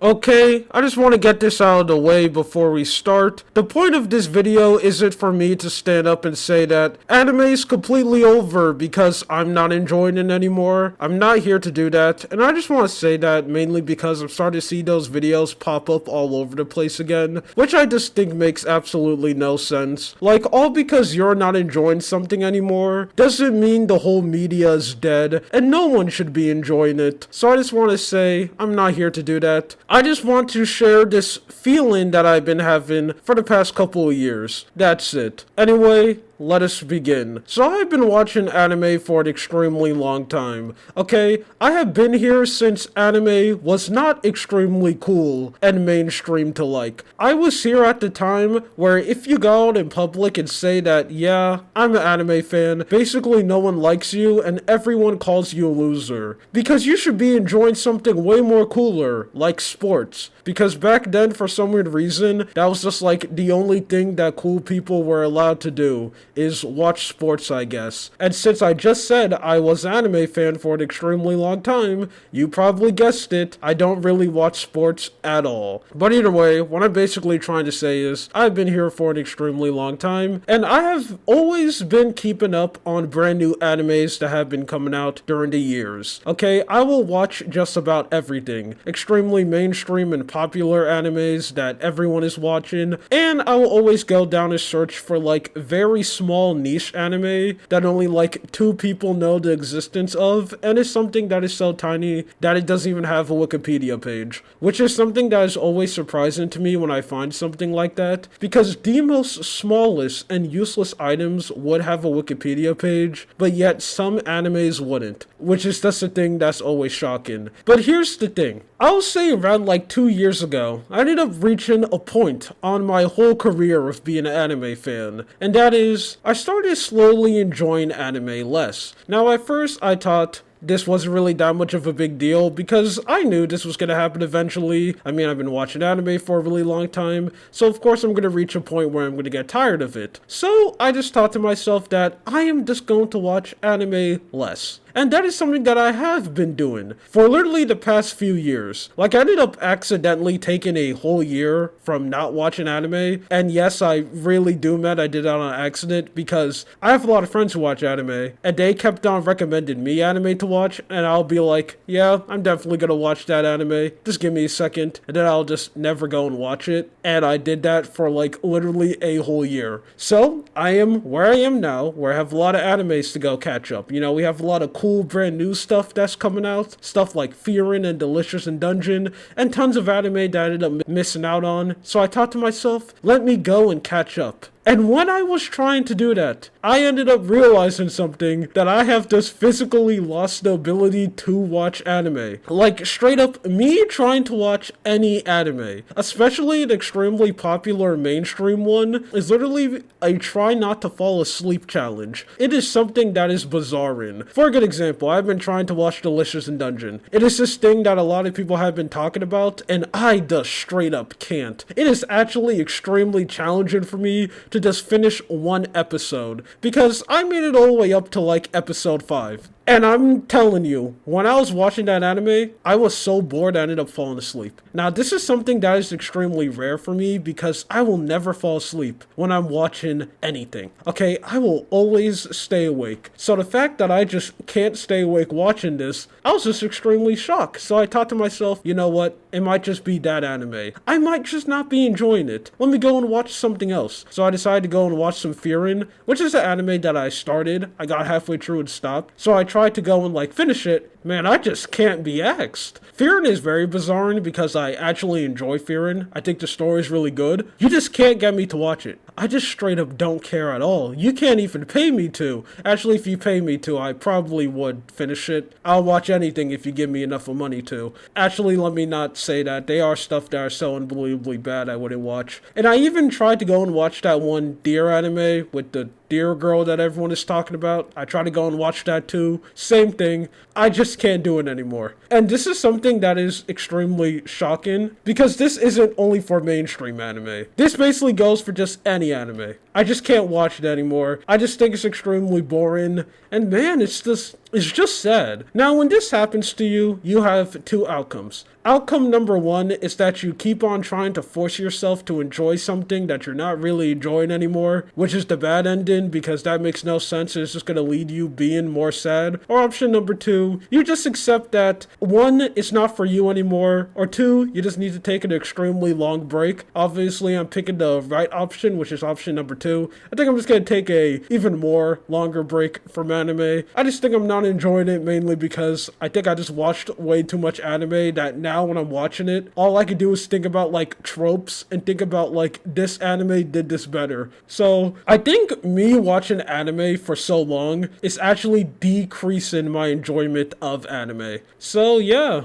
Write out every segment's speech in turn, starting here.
Okay, I just want to get this out of the way before we start. The point of this video isn't for me to stand up and say that anime is completely over because I'm not enjoying it anymore. I'm not here to do that, and I just want to say that mainly because I'm starting to see those videos pop up all over the place again, which I just think makes absolutely no sense. Like, all because you're not enjoying something anymore doesn't mean the whole media is dead, and no one should be enjoying it. So I just want to say, I'm not here to do that. I just want to share this feeling that I've been having for the past couple of years. That's it. Anyway, let us begin. So I've been watching anime for an extremely long time. Okay, I have been here since anime was not extremely cool and mainstream to like. I was here at the time where if you go out in public and say that, yeah, I'm an anime fan, basically no one likes you and everyone calls you a loser. Because you should be enjoying something way more cooler, like sports. Because back then, for some weird reason, that was just like the only thing that cool people were allowed to do, is watch sports, I guess. And since I just said I was an anime fan for an extremely long time, you probably guessed it, I don't really watch sports at all. But either way, what I'm basically trying to say is, I've been here for an extremely long time, and I have always been keeping up on brand new animes that have been coming out during the years. Okay, I will watch just about everything. Extremely mainstream and popular animes that everyone is watching, and I will always go down and search for like very small niche anime that only like 2 people know the existence of, and it's something that is so tiny that it doesn't even have a Wikipedia page, which is something that is always surprising to me when I find something like that, because the most smallest and useless items would have a Wikipedia page, but yet some animes wouldn't, which is just a thing that's always shocking. But here's the thing, I'll say around like 2 years ago, I ended up reaching a point on my whole career of being an anime fan, and that is, I started slowly enjoying anime less. Now at first I thought this wasn't really that much of a big deal because I knew this was going to happen eventually. I mean, I've been watching anime for a really long time, so of course I'm going to reach a point where I'm going to get tired of it. So I just thought to myself that I am just going to watch anime less. And that is something that I have been doing for literally the past few years. Like, I ended up accidentally taking a whole year from not watching anime. And yes, I really do admit I did that on accident because I have a lot of friends who watch anime. And they kept on recommending me anime to watch. And I'll be like, yeah, I'm definitely gonna watch that anime. Just give me a second. And then I'll just never go and watch it. And I did that for like literally a whole year. So I am where I am now, where I have a lot of animes to go catch up. You know, we have a lot of cool brand new stuff that's coming out, stuff like Fearin' and Delicious in Dungeon, and tons of anime that I ended up missing out on. So I thought to myself, let me go and catch up. And when I was trying to do that, I ended up realizing something, that I have just physically lost the ability to watch anime. Like, straight up, me trying to watch any anime, especially an extremely popular mainstream one, is literally a try not to fall asleep challenge. It is something that is bizarre in. For a good example, I've been trying to watch Delicious in Dungeon. It is this thing that a lot of people have been talking about, and I just straight up can't. It is actually extremely challenging for me to just finish one episode, because I made it all the way up to like episode 5. And I'm telling you, when I was watching that anime, I was so bored I ended up falling asleep. Now, this is something that is extremely rare for me because I will never fall asleep when I'm watching anything. Okay, I will always stay awake. So the fact that I just can't stay awake watching this, I was just extremely shocked. So I thought to myself, you know what? It might just be that anime. I might just not be enjoying it. Let me go and watch something else. So I decided to go and watch some Fearin', which is an anime that I started. I got halfway through and stopped. So I tried to go and like finish it. Man, I just can't be asked. Fearin' is very bizarre because I actually enjoy Fearin'. I think the story is really good. You just can't get me to watch it. I just straight up don't care at all. You can't even pay me to. Actually, if you pay me to, I probably would finish it. I'll watch anything if you give me enough of money to. Actually, let me not say that. They are stuff that are so unbelievably bad I wouldn't watch. And I even tried to go and watch that one Deer anime with the Deer girl that everyone is talking about. I tried to go and watch that too. Same thing. I just can't do it anymore. And this is something that is extremely shocking because this isn't only for mainstream anime. This basically goes for just any anime. I just can't watch it anymore. I just think it's extremely boring. And man, it's just sad. Now, when this happens to you, you have two outcomes. Outcome number one is that you keep on trying to force yourself to enjoy something that you're not really enjoying anymore, which is the bad ending because that makes no sense. It's just going to lead you being more sad. Or option number two, you just accept that one, it's not for you anymore, or two, you just need to take an extremely long break. Obviously, I'm picking the right option, which is option number two. I think I'm just going to take a even more longer break from anime. I just think I'm not enjoying it mainly because I think I just watched way too much anime that now when I'm watching it, all I can do is think about like tropes and think about like this anime did this better. So I think me watching anime for so long is actually decreasing my enjoyment of anime. So yeah,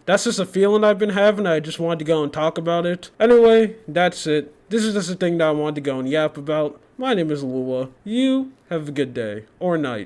that's just a feeling I've been having. I just wanted to go and talk about it. Anyway, that's it. This is just a thing that I wanted to go and yap about. My name is Lua. You have a good day or night.